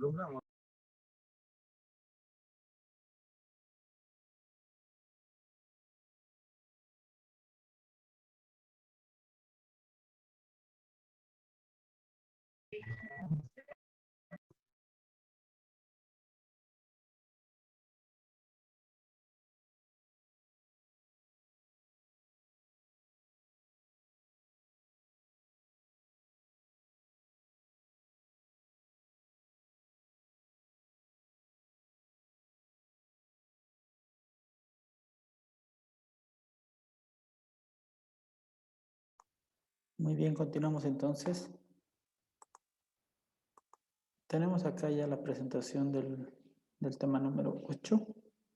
columna. Muy bien, continuamos entonces. Tenemos acá ya la presentación del tema número 8,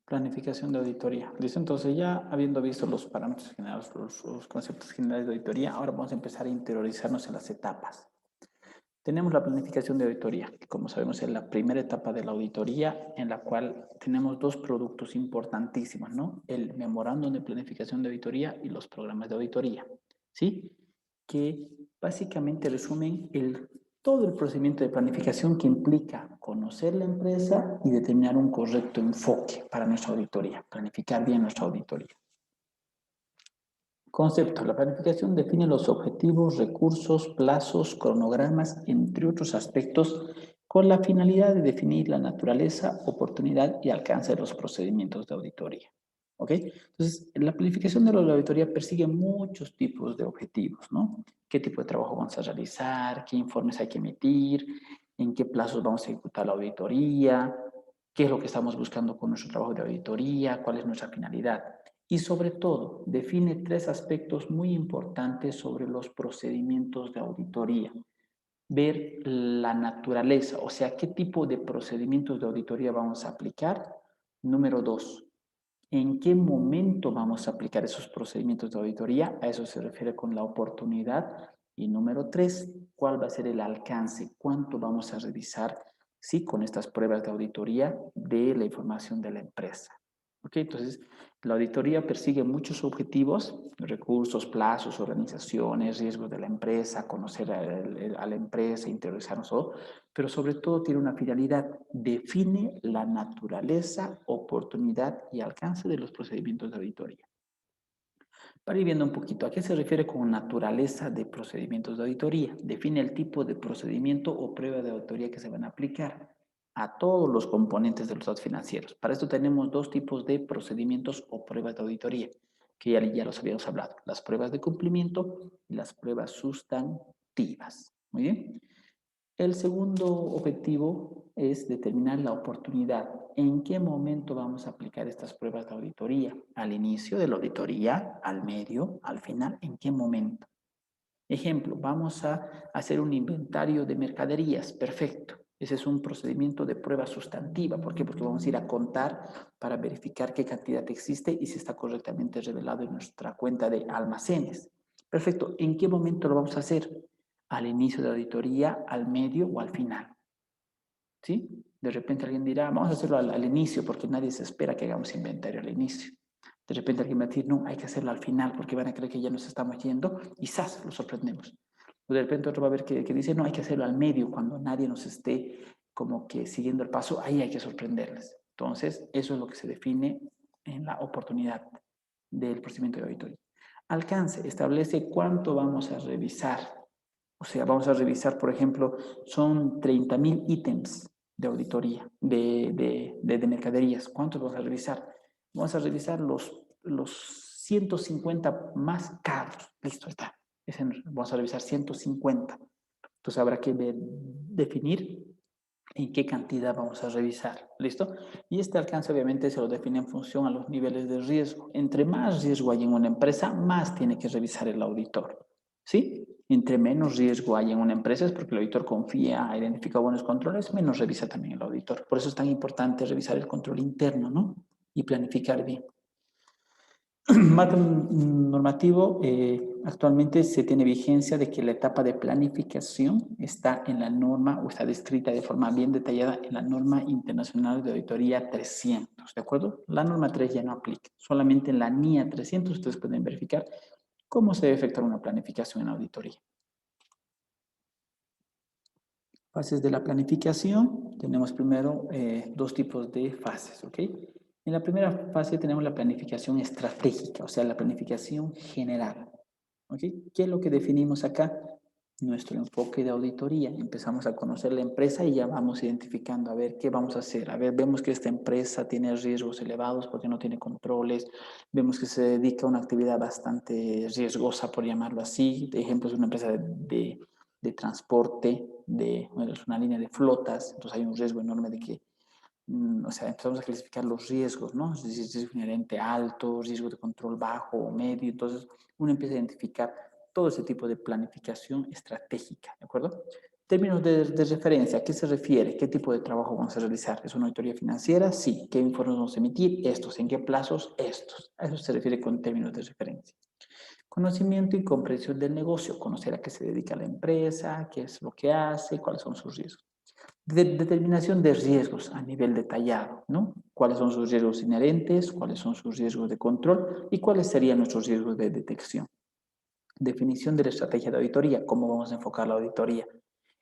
planificación de auditoría. ¿Listo? Entonces ya habiendo visto los parámetros generales, los conceptos generales de auditoría, ahora vamos a empezar a interiorizarnos en las etapas. Tenemos la planificación de auditoría, que como sabemos es la primera etapa de la auditoría en la cual tenemos dos productos importantísimos, ¿no? El memorándum de planificación de auditoría y los programas de auditoría, ¿sí? Que básicamente resumen todo el procedimiento de planificación que implica conocer la empresa y determinar un correcto enfoque para nuestra auditoría, planificar bien nuestra auditoría. Concepto. La planificación define los objetivos, recursos, plazos, cronogramas, entre otros aspectos, con la finalidad de definir la naturaleza, oportunidad y alcance de los procedimientos de auditoría. ¿Ok? Entonces, la planificación de la auditoría persigue muchos tipos de objetivos, ¿no? ¿Qué tipo de trabajo vamos a realizar? ¿Qué informes hay que emitir? ¿En qué plazos vamos a ejecutar la auditoría? ¿Qué es lo que estamos buscando con nuestro trabajo de auditoría? ¿Cuál es nuestra finalidad? Y sobre todo, define tres aspectos muy importantes sobre los procedimientos de auditoría. Ver la naturaleza, o sea, qué tipo de procedimientos de auditoría vamos a aplicar. Número 2, ¿en qué momento vamos a aplicar esos procedimientos de auditoría? A eso se refiere con la oportunidad. Y número 3, ¿cuál va a ser el alcance? ¿Cuánto vamos a revisar, sí, con estas pruebas de auditoría de la información de la empresa? ¿Ok? Entonces, la auditoría persigue muchos objetivos: recursos, plazos, organizaciones, riesgos de la empresa, conocer a la empresa, interiorizarnos, pero sobre todo tiene una finalidad: define la naturaleza, oportunidad y alcance de los procedimientos de auditoría. Para ir viendo un poquito, ¿a qué se refiere con naturaleza de procedimientos de auditoría? Define el tipo de procedimiento o prueba de auditoría que se van a aplicar a todos los componentes de los estados financieros. Para esto tenemos dos tipos de procedimientos o pruebas de auditoría, que ya los habíamos hablado: las pruebas de cumplimiento y las pruebas sustantivas. Muy bien. El segundo objetivo es determinar la oportunidad. ¿En qué momento vamos a aplicar estas pruebas de auditoría? ¿Al inicio de la auditoría? ¿Al medio? ¿Al final? ¿En qué momento? Ejemplo, vamos a hacer un inventario de mercaderías. Perfecto. Ese es un procedimiento de prueba sustantiva. ¿Por qué? Porque vamos a ir a contar para verificar qué cantidad existe y si está correctamente revelado en nuestra cuenta de almacenes. Perfecto. ¿En qué momento lo vamos a hacer? ¿Al inicio de la auditoría, al medio o al final? ¿Sí? De repente alguien dirá, vamos a hacerlo al inicio porque nadie se espera que hagamos inventario al inicio. De repente alguien va a decir, no, hay que hacerlo al final porque van a creer que ya nos estamos yendo y ¡zas! Lo sorprendemos. O de repente otro va a ver que dice, no, hay que hacerlo al medio cuando nadie nos esté como que siguiendo el paso, ahí hay que sorprenderles. Entonces, eso es lo que se define en la oportunidad del procedimiento de auditoría. Alcance, establece cuánto vamos a revisar. O sea, vamos a revisar, por ejemplo, son 30,000 ítems de auditoría, de mercaderías. ¿Cuántos vamos a revisar? Vamos a revisar los 150 más caros. Listo, está. Vamos a revisar 150. Entonces habrá que definir en qué cantidad vamos a revisar. ¿Listo? Y este alcance obviamente se lo define en función a los niveles de riesgo. Entre más riesgo hay en una empresa, más tiene que revisar el auditor. ¿Sí? Entre menos riesgo hay en una empresa es porque el auditor confía, identifica buenos controles, menos revisa también el auditor. Por eso es tan importante revisar el control interno, ¿no? Y planificar bien. Marco normativo, actualmente se tiene vigencia de que la etapa de planificación está en la norma o está descrita de forma bien detallada en la norma internacional de auditoría 300, ¿de acuerdo? La norma 3 ya no aplica, solamente en la NIA 300 ustedes pueden verificar cómo se debe efectuar una planificación en auditoría. Fases de la planificación. Tenemos primero dos tipos de fases, ¿ok? En la primera fase tenemos la planificación estratégica, o sea, la planificación general, ¿ok? ¿Qué es lo que definimos acá? Nuestro enfoque de auditoría. Empezamos a conocer la empresa y ya vamos identificando, a ver, ¿qué vamos a hacer? A ver, vemos que esta empresa tiene riesgos elevados porque no tiene controles, vemos que se dedica a una actividad bastante riesgosa, por llamarlo así. De ejemplo, es una empresa de transporte, bueno, es una línea de flotas, entonces hay un riesgo enorme de que, o sea, empezamos a clasificar los riesgos, ¿no? Es decir, riesgo inherente alto, riesgo de control bajo o medio, entonces uno empieza a identificar todo ese tipo de planificación estratégica, ¿de acuerdo? Términos de referencia, ¿a qué se refiere? ¿Qué tipo de trabajo vamos a realizar? ¿Es una auditoría financiera? Sí. ¿Qué informes vamos a emitir? Estos. ¿En qué plazos? Estos. A eso se refiere con términos de referencia. Conocimiento y comprensión del negocio, conocer a qué se dedica la empresa, qué es lo que hace, cuáles son sus riesgos. Determinación de riesgos a nivel detallado, ¿no? ¿Cuáles son sus riesgos inherentes? ¿Cuáles son sus riesgos de control? ¿Y cuáles serían nuestros riesgos de detección? Definición de la estrategia de auditoría. ¿Cómo vamos a enfocar la auditoría?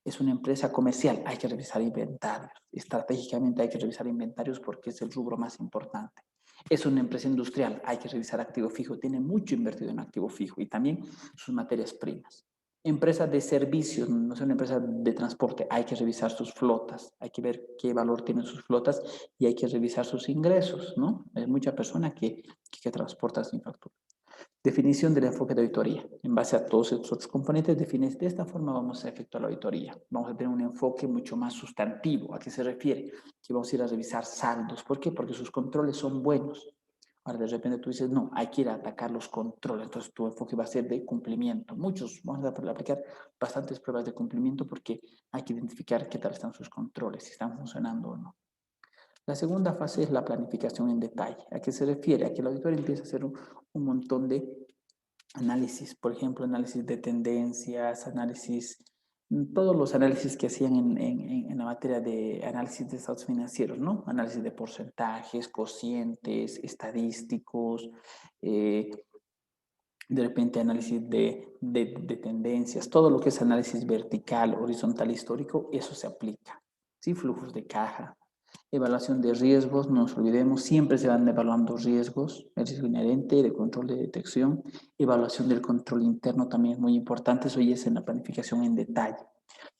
Es una empresa comercial, hay que revisar inventarios. Estratégicamente hay que revisar inventarios porque es el rubro más importante. Es una empresa industrial, hay que revisar activo fijo, tiene mucho invertido en activo fijo y también sus materias primas. Empresa de servicios, no es una empresa de transporte, hay que revisar sus flotas, hay que ver qué valor tienen sus flotas y hay que revisar sus ingresos, ¿no? Hay mucha persona que transporta sin factura. Definición del enfoque de auditoría. En base a todos estos otros componentes, defines de esta forma vamos a efectuar la auditoría. Vamos a tener un enfoque mucho más sustantivo. ¿A qué se refiere? Que vamos a ir a revisar saldos. ¿Por qué? Porque sus controles son buenos. Ahora de repente tú dices, no, hay que ir a atacar los controles. Entonces tu enfoque va a ser de cumplimiento. Muchos vamos a aplicar bastantes pruebas de cumplimiento porque hay que identificar qué tal están sus controles, si están funcionando o no. La segunda fase es la planificación en detalle. ¿A qué se refiere? A que el auditor empieza a hacer un montón de análisis, por ejemplo, análisis de tendencias, análisis, todos los análisis que hacían en la materia de análisis de estados financieros, ¿no? Análisis de porcentajes, cocientes, estadísticos, eh, de repente análisis de tendencias, todo lo que es análisis vertical, horizontal, histórico, eso se aplica. ¿Sí? Flujos de caja, evaluación de riesgos, no nos olvidemos, siempre se van evaluando riesgos, el riesgo inherente, de control de detección, evaluación del control interno también es muy importante, eso ya es en la planificación en detalle.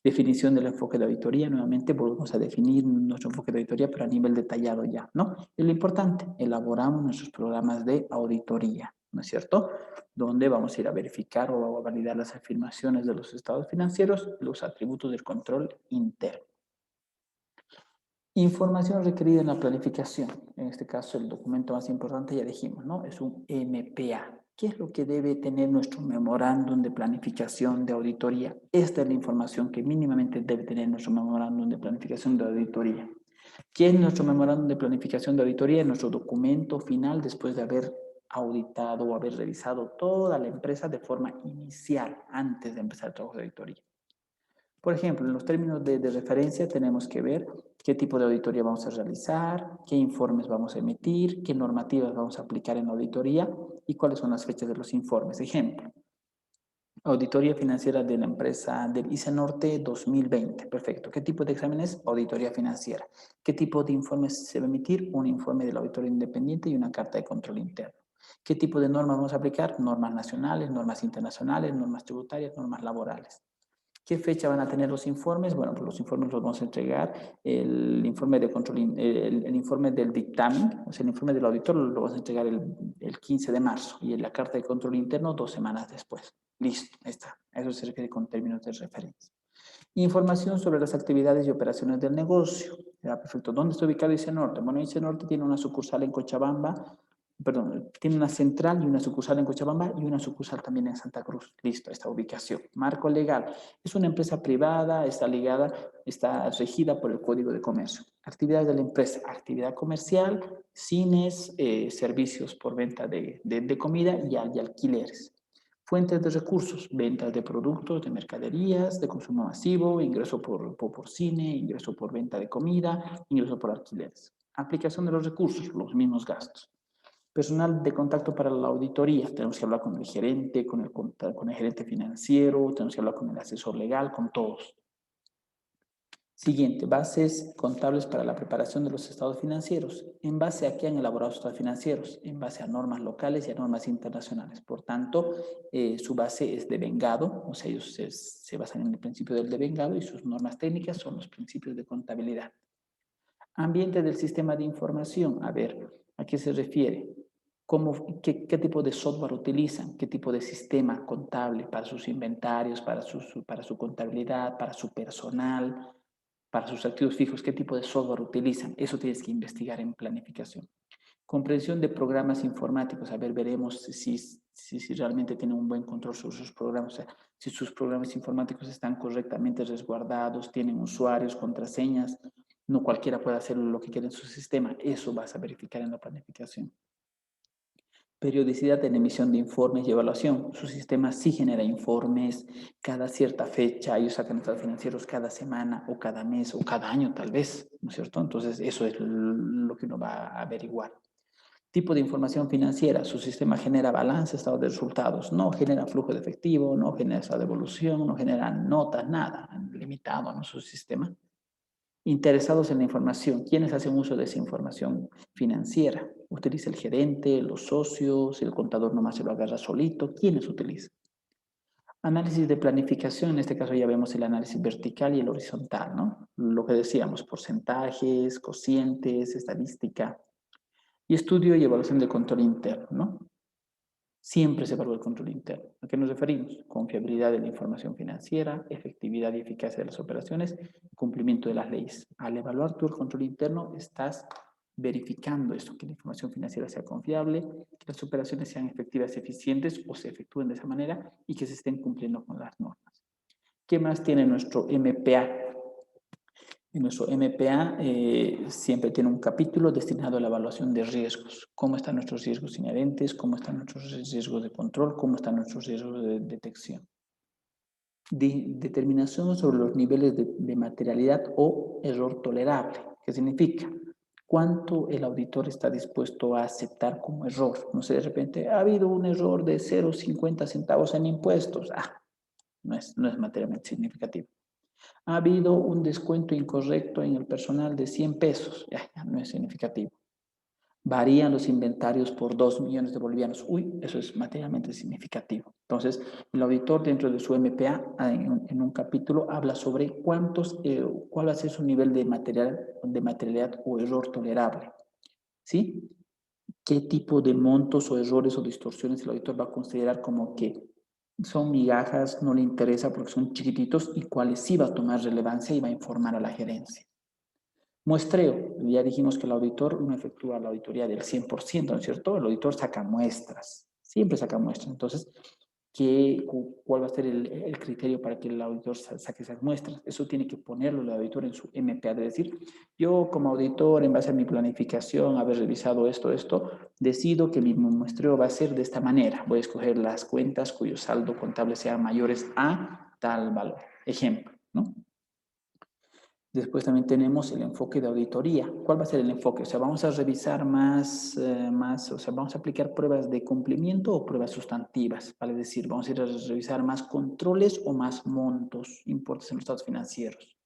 Definición del enfoque de auditoría, nuevamente volvemos a definir nuestro enfoque de auditoría, pero a nivel detallado ya, ¿no? Es lo importante, elaboramos nuestros programas de auditoría, ¿no es cierto? Donde vamos a ir a verificar o a validar las afirmaciones de los estados financieros, los atributos del control interno. Información requerida en la planificación. En este caso, el documento más importante, ya dijimos, ¿no? Es un MPA. ¿Qué es lo que debe tener nuestro memorándum de planificación de auditoría? Esta es la información que mínimamente debe tener nuestro memorándum de planificación de auditoría. ¿Qué es nuestro memorándum de planificación de auditoría? Nuestro documento final después de haber auditado o haber revisado toda la empresa de forma inicial, antes de empezar el trabajo de auditoría. Por ejemplo, en los términos de referencia tenemos que ver qué tipo de auditoría vamos a realizar, qué informes vamos a emitir, qué normativas vamos a aplicar en la auditoría y cuáles son las fechas de los informes. Ejemplo, auditoría financiera de la empresa del ICE Norte 2020. Perfecto. ¿Qué tipo de examen es? Auditoría financiera. ¿Qué tipo de informes se va a emitir? Un informe del auditor independiente y una carta de control interno. ¿Qué tipo de normas vamos a aplicar? Normas nacionales, normas internacionales, normas tributarias, normas laborales. ¿Qué fecha van a tener los informes? Bueno, pues los informes los vamos a entregar, el informe de control, el informe del dictamen, o sea, el informe del auditor lo vamos a entregar el 15 de marzo y en la carta de control interno 2 semanas después. Listo, ahí está. Eso se refiere con términos de referencia. Información sobre las actividades y operaciones del negocio. Ya, perfecto. ¿Dónde está ubicado ICE Norte? Bueno, ICE Norte tiene una sucursal en Cochabamba, perdón, tiene una central y una sucursal en Cochabamba y una sucursal también en Santa Cruz. Listo, esta ubicación. Marco legal. Es una empresa privada, está ligada, está regida por el Código de Comercio. Actividades de la empresa, actividad comercial, cines, servicios por venta de comida y alquileres. Fuentes de recursos, ventas de productos, de mercaderías, de consumo masivo, ingreso por cine, ingreso por venta de comida, ingreso por alquileres. Aplicación de los recursos, los mismos gastos. Personal de contacto para la auditoría, tenemos que hablar con el gerente, con el gerente financiero, tenemos que hablar con el asesor legal, con todos. Siguiente, bases contables para la preparación de los estados financieros. ¿En base a qué han elaborado los estados financieros? En base a normas locales y a normas internacionales. Por tanto, su base es devengado, o sea, ellos se basan en el principio del devengado y sus normas técnicas son los principios de contabilidad. Ambiente del sistema de información. A ver, ¿a qué se refiere? ¿Qué tipo de software utilizan? ¿Qué tipo de sistema contable para sus inventarios, para su contabilidad, para su personal? Para sus activos fijos, qué tipo de software utilizan. Eso tienes que investigar en planificación. Comprensión de programas informáticos. A ver, veremos si realmente tienen un buen control sobre sus programas. O sea, si sus programas informáticos están correctamente resguardados, tienen usuarios, contraseñas. No cualquiera puede hacer lo que quiere en su sistema. Eso vas a verificar en la planificación. Periodicidad en emisión de informes y evaluación. Su sistema sí genera informes cada cierta fecha, ellos sacan estados financieros cada semana o cada mes o cada año tal vez, ¿no es cierto? Entonces eso es lo que uno va a averiguar. Tipo de información financiera. Su sistema genera balance, estado de resultados, no genera flujo de efectivo, no genera estado de evolución, no genera notas, nada, limitado, ¿no? Su sistema. Interesados en la información. ¿Quiénes hacen uso de esa información financiera? ¿Utiliza el gerente, los socios, el contador nomás se lo agarra solito? ¿Quiénes utilizan? Análisis de planificación, en este caso ya vemos el análisis vertical y el horizontal, ¿no? Lo que decíamos, porcentajes, cocientes, estadística. Y estudio y evaluación del control interno, ¿no? Siempre se evalúa el control interno. ¿A qué nos referimos? Confiabilidad de la información financiera, efectividad y eficacia de las operaciones, cumplimiento de las leyes. Al evaluar tú el control interno, estás verificando esto, que la información financiera sea confiable, que las operaciones sean efectivas, eficientes o se efectúen de esa manera y que se estén cumpliendo con las normas. ¿Qué más tiene nuestro MPA? En nuestro MPA siempre tiene un capítulo destinado a la evaluación de riesgos. ¿Cómo están nuestros riesgos inherentes? ¿Cómo están nuestros riesgos de control? ¿Cómo están nuestros riesgos de detección? Determinación sobre los niveles de materialidad o error tolerable. ¿Qué significa? ¿Cuánto el auditor está dispuesto a aceptar como error? No sé, de repente, ha habido un error de 0,50 centavos en impuestos. No es materialmente significativo. Ha habido un descuento incorrecto en el personal de 100 pesos. Ya no es significativo. Varían los inventarios por 2 millones de bolivianos. Uy, eso es materialmente significativo. Entonces, el auditor dentro de su MPA, en un capítulo, habla sobre cuál va a ser su nivel de materialidad o error tolerable. ¿Sí? ¿Qué tipo de montos o errores o distorsiones el auditor va a considerar como que son migajas, no le interesa porque son chiquititos y cuáles sí va a tomar relevancia y va a informar a la gerencia? Muestreo. Ya dijimos que el auditor no efectúa la auditoría del 100%, ¿no es cierto? El auditor saca muestras, siempre saca muestras. Entonces, ¿cuál va a ser el criterio para que el auditor saque esas muestras? Eso tiene que ponerlo el auditor en su MPA, de decir, yo como auditor, en base a mi planificación, haber revisado esto, decido que mi muestreo va a ser de esta manera. Voy a escoger las cuentas cuyo saldo contable sea mayores a tal valor. Ejemplo, ¿no? Después también tenemos el enfoque de auditoría. ¿Cuál va a ser el enfoque? O sea, vamos a revisar o sea, vamos a aplicar pruebas de cumplimiento o pruebas sustantivas. Vale decir, vamos a ir a revisar más controles o más montos, importes en los estados financieros.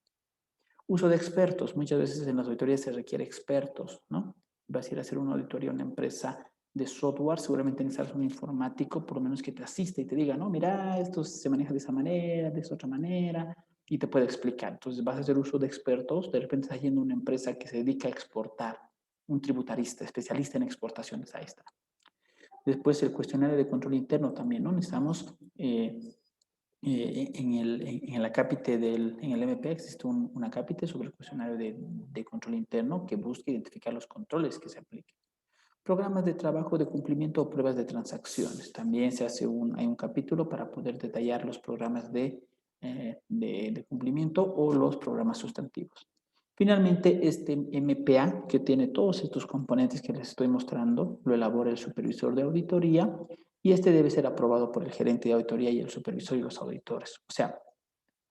Uso de expertos. Muchas veces en las auditorías se requiere expertos, ¿no? Vas a ir a hacer una auditoría a una empresa de software, seguramente necesitas un informático, por lo menos que te asista y te diga, no, mira, esto se maneja de esa manera, de esa otra manera, y te puede explicar. Entonces vas a hacer uso de expertos, de repente estás yendo a una empresa que se dedica a exportar, un tributarista, especialista en exportaciones, ahí está. Después el cuestionario de control interno también, ¿no? Necesitamos en el acápite en el MP existe un acápite sobre el cuestionario de control interno que busca identificar los controles que se apliquen. Programas de trabajo de cumplimiento o pruebas de transacciones. También hay un capítulo para poder detallar los programas de cumplimiento o los programas sustantivos. Finalmente, este MPA, que tiene todos estos componentes que les estoy mostrando, lo elabora el supervisor de auditoría y este debe ser aprobado por el gerente de auditoría y el supervisor y los auditores. O sea,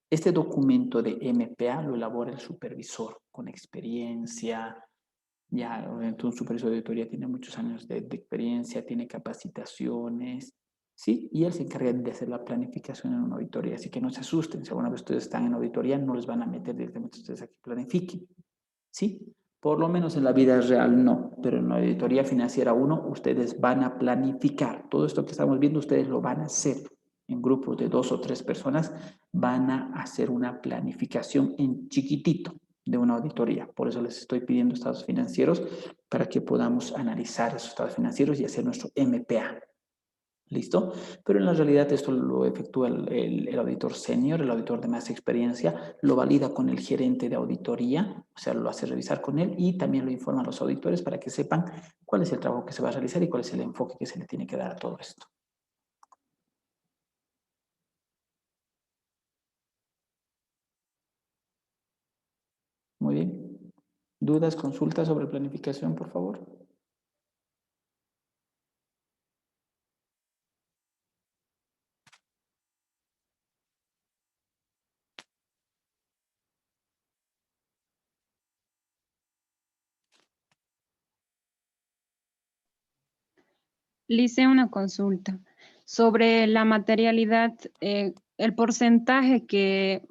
este documento de MPA lo elabora el supervisor con experiencia. Ya, obviamente un supervisor de auditoría tiene muchos años de experiencia, tiene capacitaciones, ¿sí? Y él se encarga de hacer la planificación en una auditoría. Así que no se asusten, si alguna vez ustedes están en auditoría, no les van a meter directamente ustedes a que planifiquen, ¿sí? Por lo menos en la vida real no, pero en la auditoría financiera 1 ustedes van a planificar. Todo esto que estamos viendo ustedes lo van a hacer. En grupos de 2 o 3 personas van a hacer una planificación en chiquitito de una auditoría. Por eso les estoy pidiendo estados financieros para que podamos analizar esos estados financieros y hacer nuestro MPA. ¿Listo? Pero en la realidad esto lo efectúa el auditor senior, el auditor de más experiencia, lo valida con el gerente de auditoría, o sea, lo hace revisar con él y también lo informa a los auditores para que sepan cuál es el trabajo que se va a realizar y cuál es el enfoque que se le tiene que dar a todo esto. Muy bien. ¿Dudas, consultas sobre planificación, por favor? Le hice una consulta sobre la materialidad, el porcentaje que,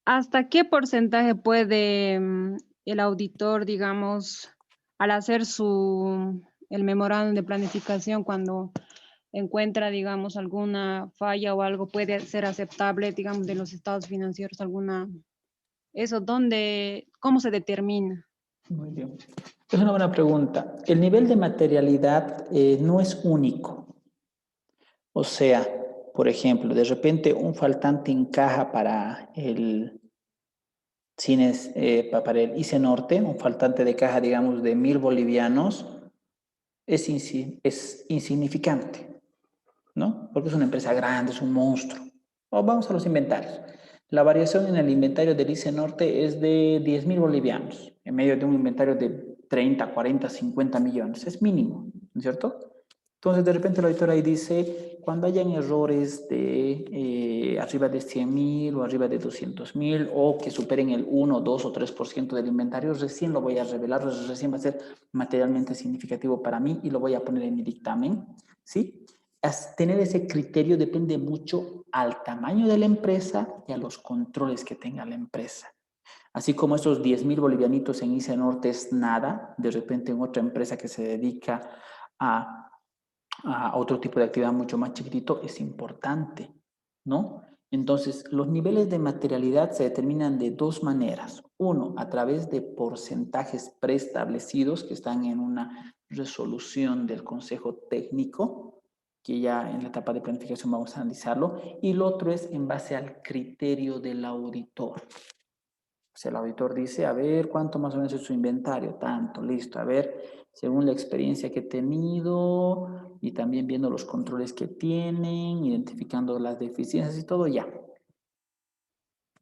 ¿hasta qué porcentaje puede el auditor, digamos, al hacer el memorándum de planificación, cuando encuentra, digamos, alguna falla o algo, puede ser aceptable, digamos, de los estados financieros, eso, cómo se determina? Muy bien. Es una buena pregunta. El nivel de materialidad no es único. O sea, por ejemplo, de repente un faltante encaja para el cines, para el ICE Norte, un faltante de caja, digamos, de 1.000 bolivianos, es insignificante, ¿no? Porque es una empresa grande, es un monstruo. O vamos a los inventarios. La variación en el inventario del ICE Norte es de 10.000 bolivianos, en medio de un inventario de 30, 40, 50 millones. Es mínimo, ¿no es cierto? Entonces, de repente la auditora ahí dice, cuando hayan errores de arriba de 100.000 o arriba de 200.000 o que superen el 1, 2 o 3% del inventario, recién lo voy a revelar, recién va a ser materialmente significativo para mí y lo voy a poner en mi dictamen, ¿sí? Tener ese criterio depende mucho al tamaño de la empresa y a los controles que tenga la empresa. Así como esos 10.000 bolivianitos en ICE Norte es nada, de repente en otra empresa que se dedica a otro tipo de actividad mucho más chiquitito es importante, ¿no? Entonces, los niveles de materialidad se determinan de dos maneras. Uno, a través de porcentajes preestablecidos que están en una resolución del Consejo Técnico, que ya en la etapa de planificación vamos a analizarlo, y lo otro es en base al criterio del auditor. O sea, el auditor dice, a ver, ¿cuánto más o menos es su inventario? Tanto, listo. A ver, según la experiencia que he tenido y también viendo los controles que tienen, identificando las deficiencias y todo, ya.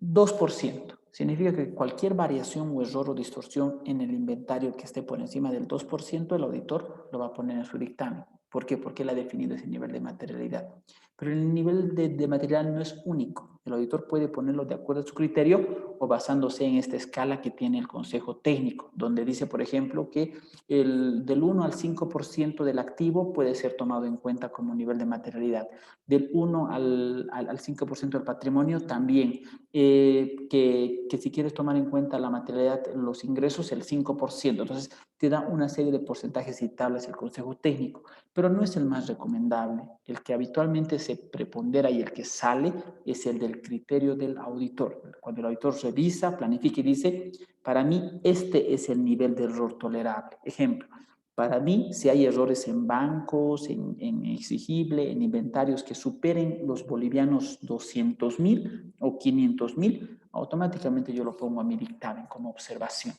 2%. Significa que cualquier variación o error o distorsión en el inventario que esté por encima del 2%, el auditor lo va a poner en su dictamen. ¿Por qué? Porque él ha definido ese nivel de materialidad. Pero el nivel de materialidad no es único. El auditor puede ponerlo de acuerdo a su criterio o basándose en esta escala que tiene el Consejo Técnico, donde dice, por ejemplo, que del 1 al 5% del activo puede ser tomado en cuenta como nivel de materialidad. Del 1 al 5% del patrimonio también. Que si quieres tomar en cuenta la materialidad, los ingresos, el 5%. Entonces, te da una serie de porcentajes y tablas el Consejo Técnico, pero no es el más recomendable. El que habitualmente se prepondera y el que sale es el del criterio del auditor. Cuando el auditor revisa, planifica y dice, para mí este es el nivel de error tolerable. Ejemplo, para mí, si hay errores en bancos, en exigible, en inventarios que superen los bolivianos 200.000 o 500.000, automáticamente yo lo pongo a mi dictamen como observación.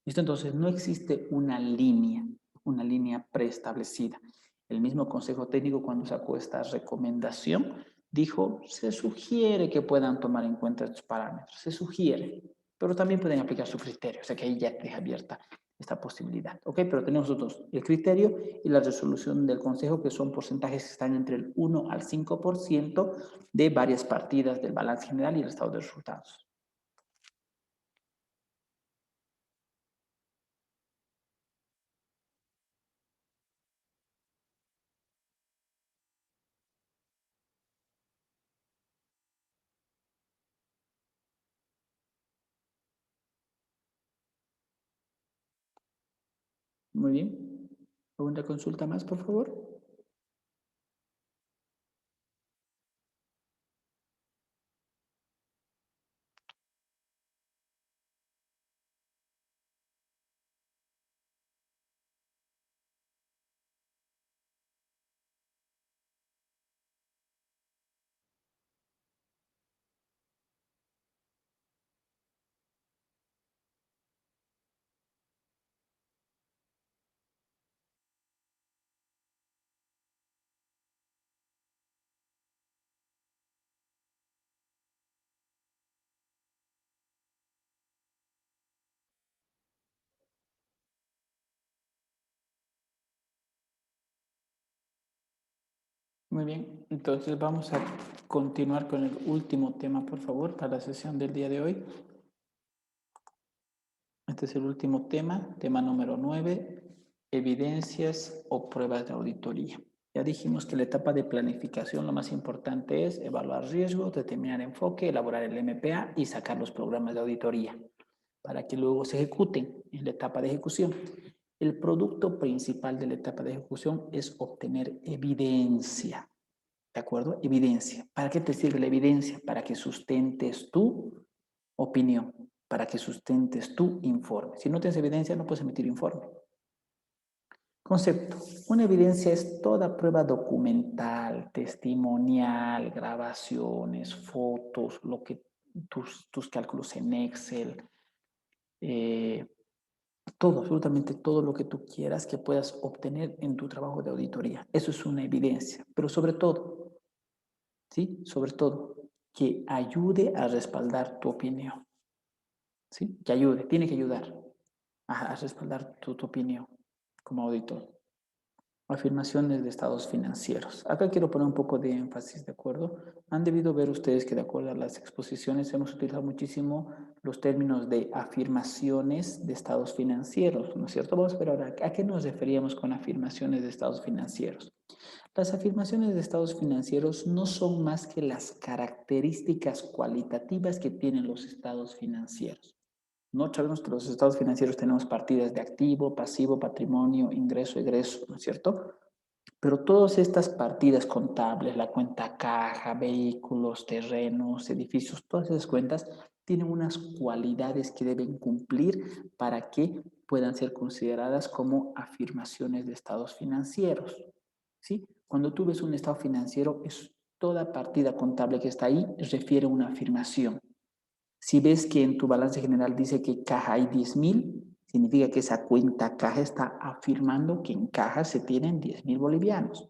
¿Listo? Entonces, no existe una línea preestablecida. El mismo Consejo Técnico, cuando sacó esta recomendación, dijo, se sugiere que puedan tomar en cuenta estos parámetros, se sugiere, pero también pueden aplicar su criterio, o sea que ahí ya deja abierta esta posibilidad, ¿ok? Pero tenemos nosotros el criterio y la resolución del Consejo, que son porcentajes que están entre el 1 al 5% de varias partidas del balance general y el estado de resultados. Muy bien. ¿Alguna consulta más, por favor? Muy bien, entonces vamos a continuar con el último tema, por favor, para la sesión del día de hoy. Este es el último tema número 9, evidencias o pruebas de auditoría. Ya dijimos que la etapa de planificación lo más importante es evaluar riesgos, determinar enfoque, elaborar el MPA y sacar los programas de auditoría para que luego se ejecuten en la etapa de ejecución. El producto principal de la etapa de ejecución es obtener evidencia. ¿De acuerdo? Evidencia. ¿Para qué te sirve la evidencia? Para que sustentes tu opinión, para que sustentes tu informe. Si no tienes evidencia, no puedes emitir informe. Concepto. Una evidencia es toda prueba documental, testimonial, grabaciones, fotos, lo que tus cálculos en Excel, todo, absolutamente todo lo que tú quieras que puedas obtener en tu trabajo de auditoría. Eso es una evidencia, pero sobre todo, ¿sí? Sobre todo, que ayude a respaldar tu opinión, ¿sí? Que ayude, tiene que ayudar a respaldar tu opinión como auditor. Afirmaciones de estados financieros. Acá quiero poner un poco de énfasis, ¿de acuerdo? Han debido ver ustedes que de acuerdo a las exposiciones hemos utilizado muchísimo los términos de afirmaciones de estados financieros, ¿no es cierto? Vamos a ver ahora, ¿a qué nos referíamos con afirmaciones de estados financieros? Las afirmaciones de estados financieros no son más que las características cualitativas que tienen los estados financieros. No sabemos que los estados financieros tenemos partidas de activo, pasivo, patrimonio, ingreso, egreso, ¿no es cierto? Pero todas estas partidas contables, la cuenta caja, vehículos, terrenos, edificios, todas esas cuentas tienen unas cualidades que deben cumplir para que puedan ser consideradas como afirmaciones de estados financieros. ¿Sí? Cuando tú ves un estado financiero, es toda partida contable que está ahí refiere a una afirmación. Si ves que en tu balance general dice que caja hay 10.000, significa que esa cuenta caja está afirmando que en caja se tienen 10.000 bolivianos.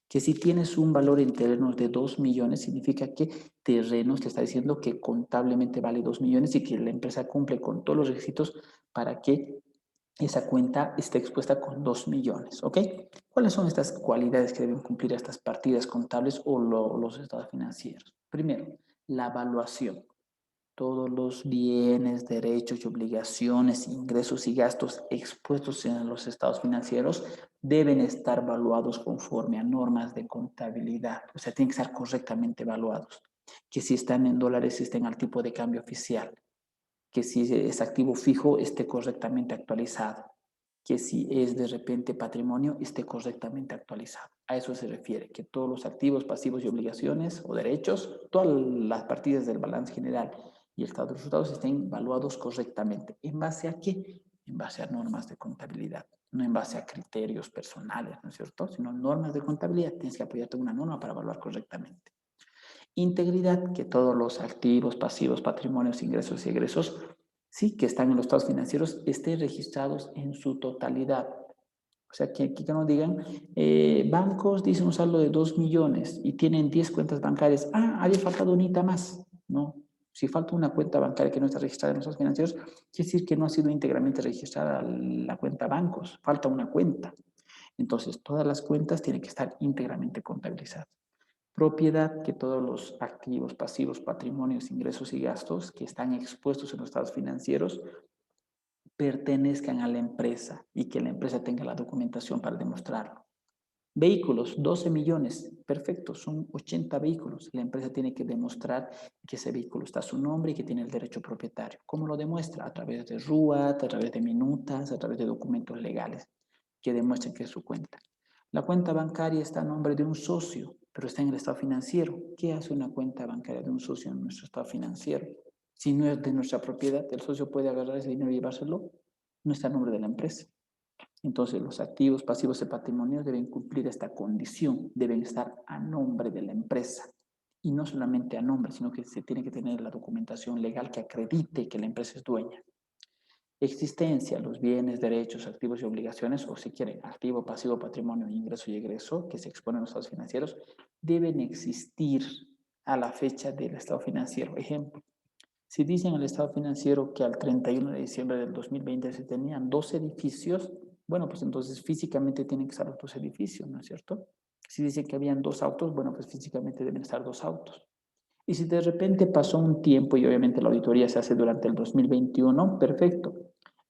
Que si tienes un valor en terrenos de 2 millones, significa que terrenos te está diciendo que contablemente vale 2 millones y que la empresa cumple con todos los requisitos para que esa cuenta esté expuesta con 2 millones, ¿ok? ¿Cuáles son estas cualidades que deben cumplir estas partidas contables o los estados financieros? Primero, la evaluación. Todos los bienes, derechos y obligaciones, ingresos y gastos expuestos en los estados financieros deben estar evaluados conforme a normas de contabilidad. O sea, tienen que estar correctamente evaluados. Que si están en dólares, estén al tipo de cambio oficial. Que si es activo fijo, esté correctamente actualizado. Que si es de repente patrimonio, esté correctamente actualizado. A eso se refiere, que todos los activos, pasivos y obligaciones o derechos, todas las partidas del balance general y el estado de resultados estén evaluados correctamente. ¿En base a qué? En base a normas de contabilidad, no en base a criterios personales, ¿no es cierto? Sino normas de contabilidad. Tienes que apoyarte en una norma para evaluar correctamente. Integridad, que todos los activos, pasivos, patrimonios, ingresos y egresos, sí, que están en los estados financieros, estén registrados en su totalidad. O sea, que no digan, bancos dicen un saldo de 2 millones y tienen 10 cuentas bancarias. Ah, había faltado unita más. No, si falta una cuenta bancaria que no está registrada en los estados financieros, quiere decir que no ha sido íntegramente registrada la cuenta bancos. Falta una cuenta. Entonces, todas las cuentas tienen que estar íntegramente contabilizadas. Propiedad, que todos los activos, pasivos, patrimonios, ingresos y gastos que están expuestos en los estados financieros pertenezcan a la empresa y que la empresa tenga la documentación para demostrarlo. Vehículos, 12 millones, perfecto, son 80 vehículos. La empresa tiene que demostrar que ese vehículo está a su nombre y que tiene el derecho propietario. ¿Cómo lo demuestra? A través de RUAT, a través de minutas, a través de documentos legales. que demuestre que es su cuenta. La cuenta bancaria está a nombre de un socio, pero está en el estado financiero. ¿Qué hace una cuenta bancaria de un socio en nuestro estado financiero? Si no es de nuestra propiedad, el socio puede agarrar ese dinero y llevárselo, no está a nombre de la empresa. Entonces, los activos, pasivos y patrimonios deben cumplir esta condición, deben estar a nombre de la empresa. Y no solamente a nombre, sino que se tiene que tener la documentación legal que acredite que la empresa es dueña. Existencia, los bienes, derechos, activos y obligaciones, o si quieren, activo, pasivo, patrimonio, ingreso y egreso, que se exponen en los estados financieros, deben existir a la fecha del estado financiero. Ejemplo, si dicen en el estado financiero que al 31 de diciembre del 2020 se tenían 2 edificios, bueno, pues entonces físicamente tienen que estar los 2 edificios, ¿no es cierto? Si dicen que habían 2 autos, bueno, pues físicamente deben estar 2 autos. Y si de repente pasó un tiempo y obviamente la auditoría se hace durante el 2021, perfecto.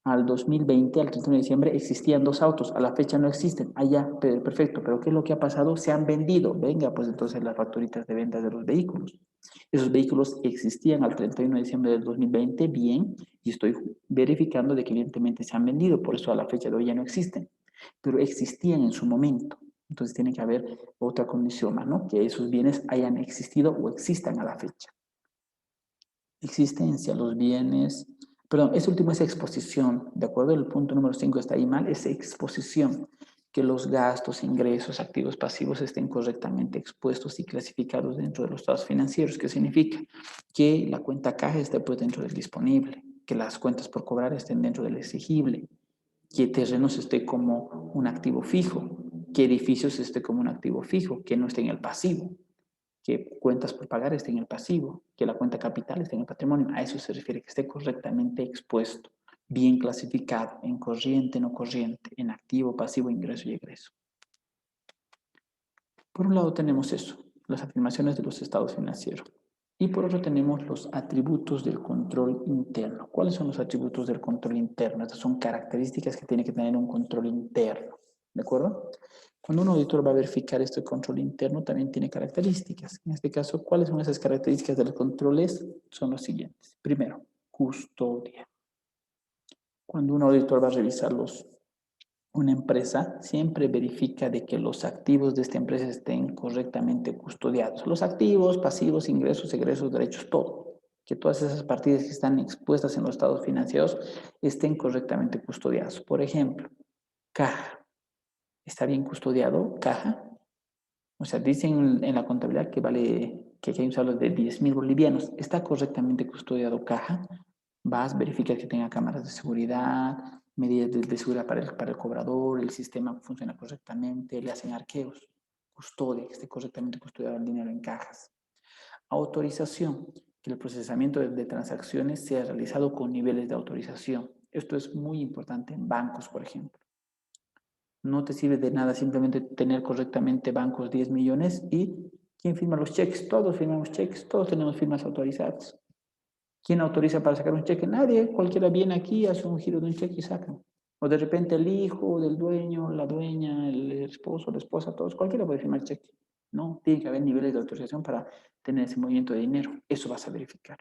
Al 2020, al 31 de diciembre, existían 2 autos. A la fecha no existen. Allá, perfecto. Pero ¿qué es lo que ha pasado? Se han vendido. Venga, pues entonces las facturitas de ventas de los vehículos. Esos vehículos existían al 31 de diciembre del 2020, bien, y estoy verificando de que evidentemente se han vendido. Por eso a la fecha de hoy ya no existen. Pero existían en su momento. Entonces tiene que haber otra condición más, ¿no? Que esos bienes hayan existido o existan a la fecha. Existencia, los bienes, perdón, ese último es exposición, ¿de acuerdo? El punto número 5 está ahí mal, es exposición, que los gastos, ingresos, activos, pasivos estén correctamente expuestos y clasificados dentro de los estados financieros. ¿Qué significa? Que la cuenta caja esté pues dentro del disponible, que las cuentas por cobrar estén dentro del exigible, que terrenos esté como un activo fijo, que edificios esté como un activo fijo, que no esté en el pasivo, que cuentas por pagar estén en el pasivo, que la cuenta capital esté en el patrimonio. A eso se refiere, que esté correctamente expuesto, bien clasificado, en corriente, no corriente, en activo, pasivo, ingreso y egreso. Por un lado tenemos eso, las afirmaciones de los estados financieros. Y por otro tenemos los atributos del control interno. ¿Cuáles son los atributos del control interno? Estas son características que tiene que tener un control interno. ¿De acuerdo? Cuando un auditor va a verificar este control interno, también tiene características. En este caso, ¿cuáles son esas características de los controles? Son los siguientes. Primero, custodia. Cuando un auditor va a revisar una empresa, siempre verifica de que los activos de esta empresa estén correctamente custodiados. Los activos, pasivos, ingresos, egresos, derechos, todo. Que todas esas partidas que están expuestas en los estados financieros estén correctamente custodiados. Por ejemplo, caja. ¿Está bien custodiado caja? O sea, dicen en la contabilidad que vale, que hay un saldo de 10.000 bolivianos. ¿Está correctamente custodiado caja? Vas, verificas que tenga cámaras de seguridad, medidas de seguridad para el cobrador, el sistema funciona correctamente, le hacen arqueos. Custodia, que esté correctamente custodiado el dinero en cajas. Autorización, que el procesamiento de transacciones sea realizado con niveles de autorización. Esto es muy importante en bancos, por ejemplo. No te sirve de nada simplemente tener correctamente bancos 10 millones y ¿quién firma los cheques? Todos firmamos cheques, todos tenemos firmas autorizadas. ¿Quién autoriza para sacar un cheque? Nadie, cualquiera viene aquí, hace un giro de un cheque y saca. O de repente el hijo del dueño, la dueña, el esposo, la esposa, todos, cualquiera puede firmar el cheque. No, tiene que haber niveles de autorización para tener ese movimiento de dinero. Eso vas a verificar.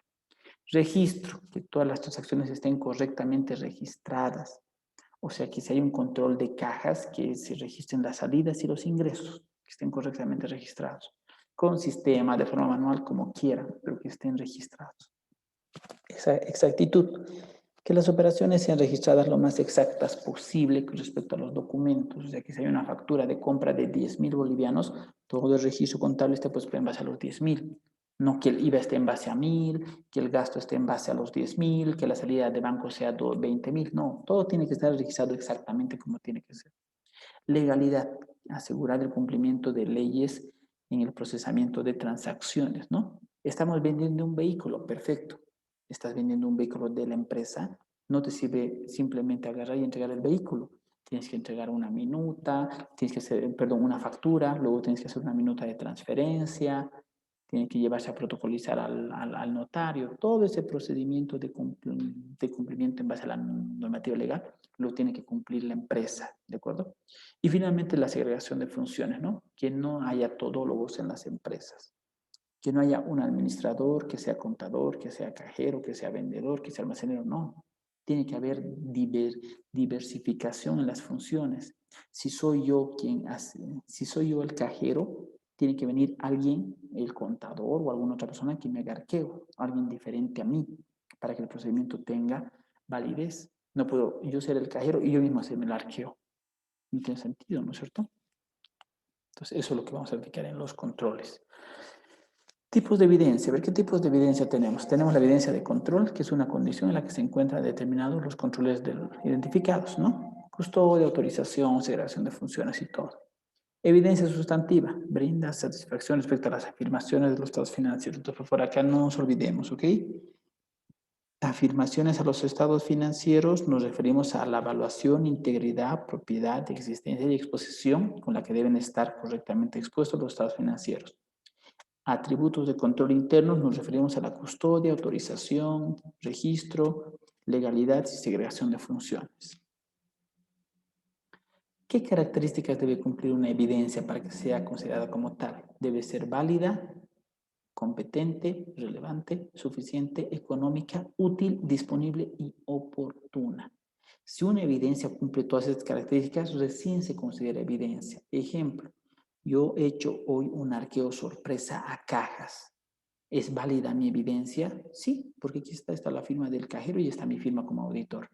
Registro, que todas las transacciones estén correctamente registradas. O sea, que si hay un control de cajas, que se registren las salidas y los ingresos, que estén correctamente registrados. Con sistema, de forma manual, como quieran, pero que estén registrados. Esa exactitud, que las operaciones sean registradas lo más exactas posible con respecto a los documentos. O sea, que si hay una factura de compra de 10.000 bolivianos, todo el registro contable esté pues en base a los 10.000. No que el IVA esté en base a 1.000, que el gasto esté en base a los 10.000, que la salida de banco sea 20.000. No, todo tiene que estar registrado exactamente como tiene que ser. Legalidad, asegurar el cumplimiento de leyes en el procesamiento de transacciones, ¿no? Estamos vendiendo un vehículo, perfecto. Estás vendiendo un vehículo de la empresa, no te sirve simplemente agarrar y entregar el vehículo. Tienes que entregar una minuta, tienes que hacer, perdón, una factura, luego tienes que hacer una minuta de transferencia, tiene que llevarse a protocolizar al notario. Todo ese procedimiento de cumplimiento en base a la normativa legal lo tiene que cumplir la empresa, ¿de acuerdo? Y finalmente la segregación de funciones, ¿no? Que no haya todólogos en las empresas. Que no haya un administrador, que sea contador, que sea cajero, que sea vendedor, que sea almacenero, no. Tiene que haber diversificación en las funciones. Si soy yo si soy yo el cajero, tiene que venir alguien, el contador o alguna otra persona que me haga arqueo, alguien diferente a mí, para que el procedimiento tenga validez. No puedo yo ser el cajero y yo mismo hacerme el arqueo. No tiene sentido, ¿no es cierto? Entonces, eso es lo que vamos a aplicar en los controles. Tipos de evidencia. A ver, ¿qué tipos de evidencia tenemos? Tenemos la evidencia de control, que es una condición en la que se encuentran determinados los controles identificados, ¿no? Custodia, autorización, segregación de funciones y todo. Evidencia sustantiva. Brinda satisfacción respecto a las afirmaciones de los estados financieros. Entonces, por acá no nos olvidemos, ¿ok? Afirmaciones a los estados financieros nos referimos a la evaluación, integridad, propiedad, existencia y exposición con la que deben estar correctamente expuestos los estados financieros. Atributos de control internos nos referimos a la custodia, autorización, registro, legalidad y segregación de funciones. ¿Qué características debe cumplir una evidencia para que sea considerada como tal? Debe ser válida, competente, relevante, suficiente, económica, útil, disponible y oportuna. Si una evidencia cumple todas estas características, recién se considera evidencia. Ejemplo, yo he hecho hoy un arqueo sorpresa a cajas. ¿Es válida mi evidencia? Sí, porque aquí está la firma del cajero y está mi firma como auditor.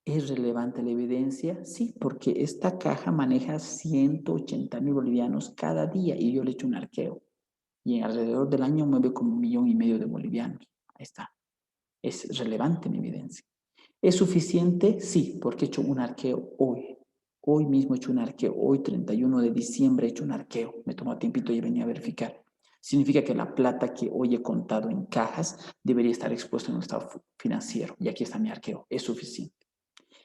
¿Es relevante la evidencia? Sí, porque esta caja maneja 180,000 bolivianos cada día y yo le he hecho un arqueo. Y alrededor del año mueve como 1,5 millones de bolivianos. Ahí está. ¿Es relevante mi evidencia? ¿Es suficiente? Sí, porque he hecho un arqueo hoy. Hoy mismo he hecho un arqueo. Hoy, 31 de diciembre, he hecho un arqueo. Me tomó tiempito y venía a verificar. Significa que la plata que hoy he contado en cajas debería estar expuesta en un estado financiero. Y aquí está mi arqueo. Es suficiente.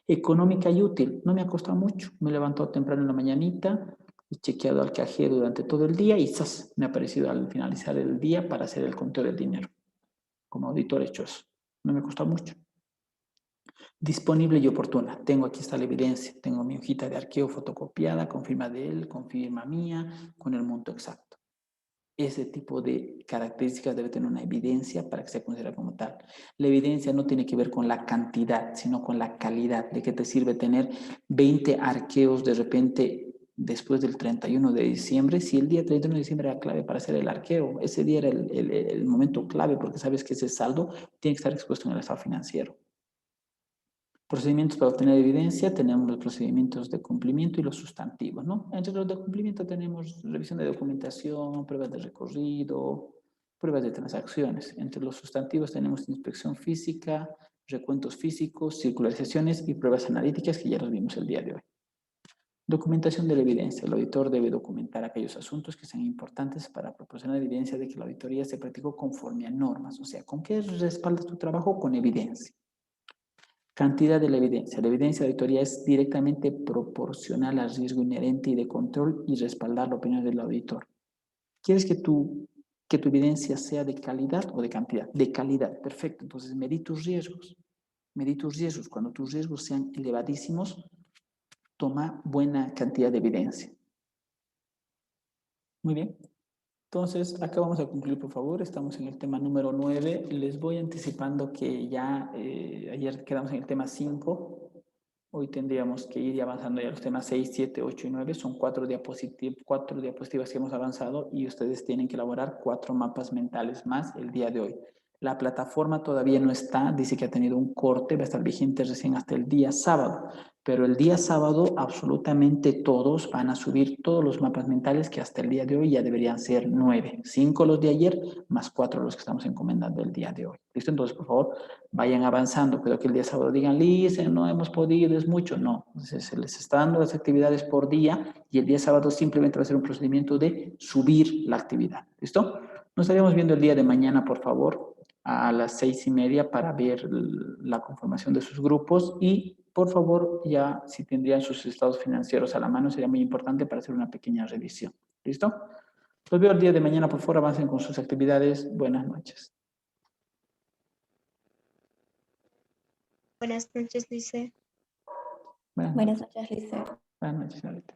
Económica y útil. No me ha costado mucho. Me he levantado temprano en la mañanita, he chequeado al cajero durante todo el día y ¡zas! Me ha aparecido al finalizar el día para hacer el conteo del dinero. Como auditor he hecho eso. No me ha costado mucho. Disponible y oportuna. Tengo aquí está la evidencia. Tengo mi hojita de arqueo fotocopiada con firma de él, con firma mía, con el monto exacto. Ese tipo de características debe tener una evidencia para que se considere como tal. La evidencia no tiene que ver con la cantidad, sino con la calidad. ¿De qué te sirve tener 20 arqueos de repente después del 31 de diciembre? Si el día 31 de diciembre era clave para hacer el arqueo, ese día era el momento clave porque sabes que ese saldo tiene que estar expuesto en el estado financiero. Procedimientos para obtener evidencia, tenemos los procedimientos de cumplimiento y los sustantivos, ¿no? Entre los de cumplimiento tenemos revisión de documentación, pruebas de recorrido, pruebas de transacciones. Entre los sustantivos tenemos inspección física, recuentos físicos, circularizaciones y pruebas analíticas que ya los vimos el día de hoy. Documentación de la evidencia. El auditor debe documentar aquellos asuntos que sean importantes para proporcionar evidencia de que la auditoría se practicó conforme a normas. O sea, ¿con qué respaldas tu trabajo? Con evidencia. Cantidad de la evidencia. La evidencia de auditoría es directamente proporcional al riesgo inherente y de control y respaldar la opinión del auditor. ¿Quieres que tu evidencia sea de calidad o de cantidad? De calidad, perfecto. Entonces, medí tus riesgos. Medí tus riesgos. Cuando tus riesgos sean elevadísimos, toma buena cantidad de evidencia. Muy bien. Entonces, acá vamos a concluir, por favor. Estamos en el tema número 9. Les voy anticipando que ya ayer quedamos en el tema 5. Hoy tendríamos que ir avanzando ya los temas 6, 7, 8 y 9. Son 4 diapositivas que hemos avanzado y ustedes tienen que elaborar 4 mapas mentales más el día de hoy. La plataforma todavía no está, dice que ha tenido un corte, va a estar vigente recién hasta el día sábado. Pero el día sábado absolutamente todos van a subir todos los mapas mentales que hasta el día de hoy ya deberían ser 9. 5 los de ayer, más 4 los que estamos encomendando el día de hoy. ¿Listo? Entonces, por favor, vayan avanzando. Pero que el día sábado digan, Lice, no hemos podido, es mucho. No, entonces se les está dando las actividades por día y el día sábado simplemente va a ser un procedimiento de subir la actividad. ¿Listo? Nos estaríamos viendo el día de mañana, por favor, a las 6:30 para ver la conformación de sus grupos y por favor, ya si tendrían sus estados financieros a la mano, sería muy importante para hacer una pequeña revisión. ¿Listo? Los veo el día de mañana, por favor, avancen con sus actividades. Buenas noches. Buenas noches, Lice. Buenas noches, Lice. Buenas noches, señorita.